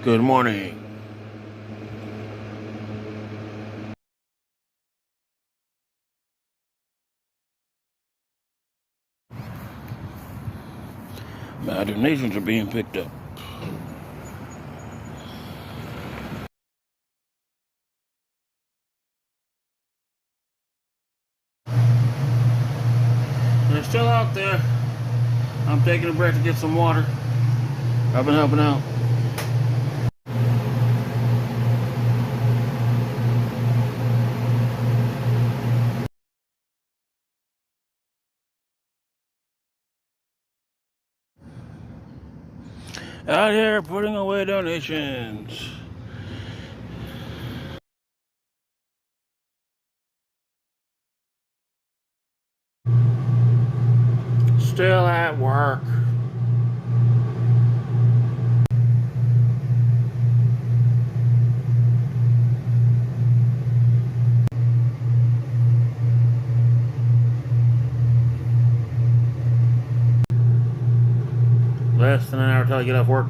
Good morning. My donations are being picked up. They're still out there. I'm taking a break to get some water. I've been helping out. Out here putting away donations. Still at work. Less than an hour till I get off work.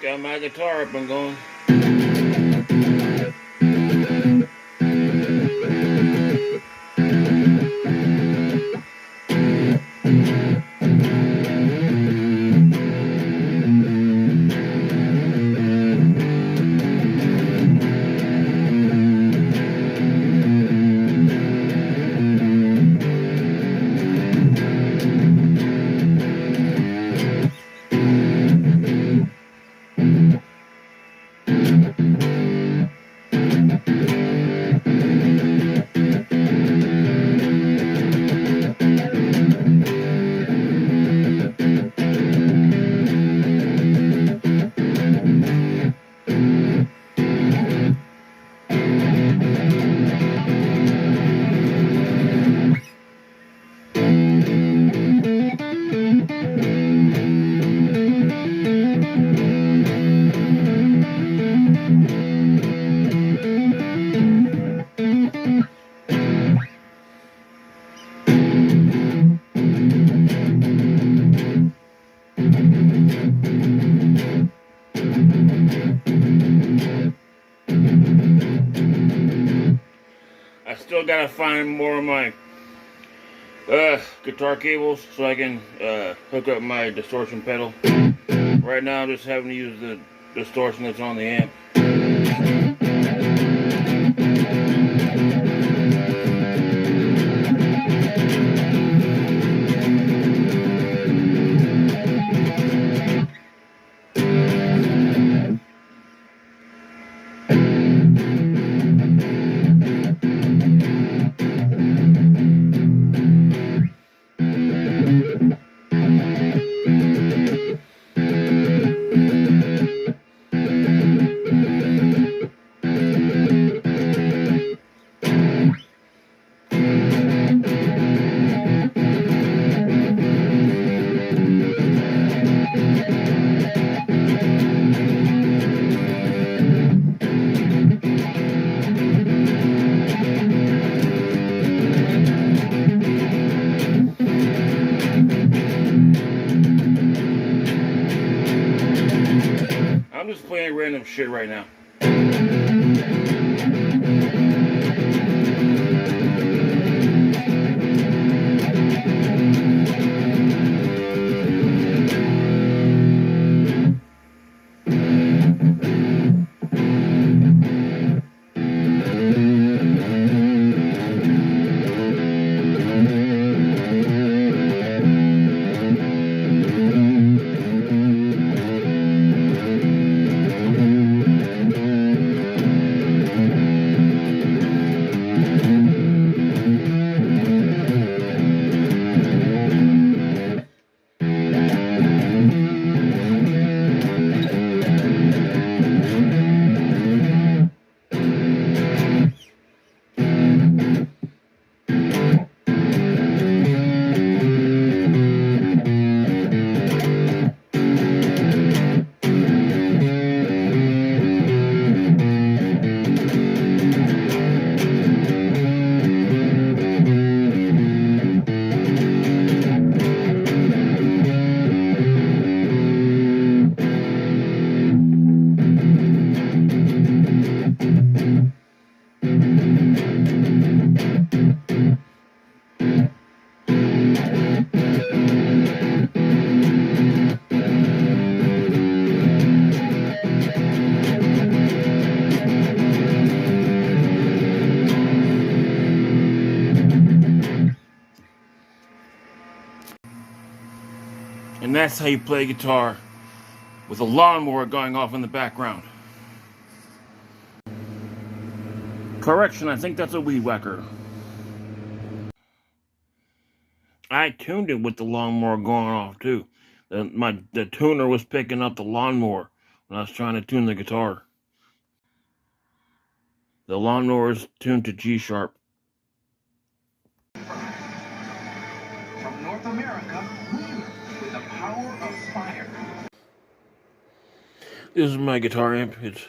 Got my guitar up and going. I still gotta find more of my guitar cables so I can hook up my distortion pedal. Right now I'm just having to use the distortion that's on the amp. I'm just playing random shit right now. And that's how you play guitar with a lawnmower going off in the background. Correction, I think that's a weed whacker. I tuned it with the lawnmower going off too. The tuner was picking up the lawnmower when I was trying to tune the guitar. The lawnmower is tuned to G sharp. From North America, Mower, with the power of fire. This is my guitar amp. It's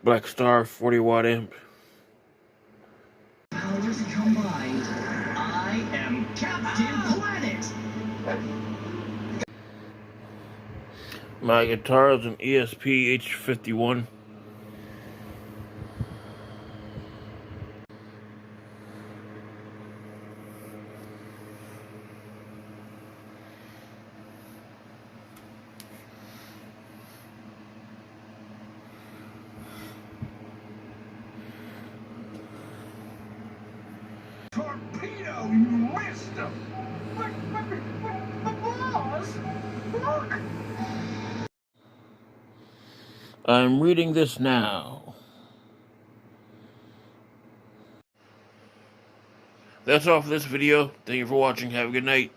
Black Star 40-watt amp. Powers combined, I am Captain Planet. My guitar is an ESP H51. Torpedo, you missed him! But boss, look! I'm reading this now. That's all for this video. Thank you for watching. Have a good night.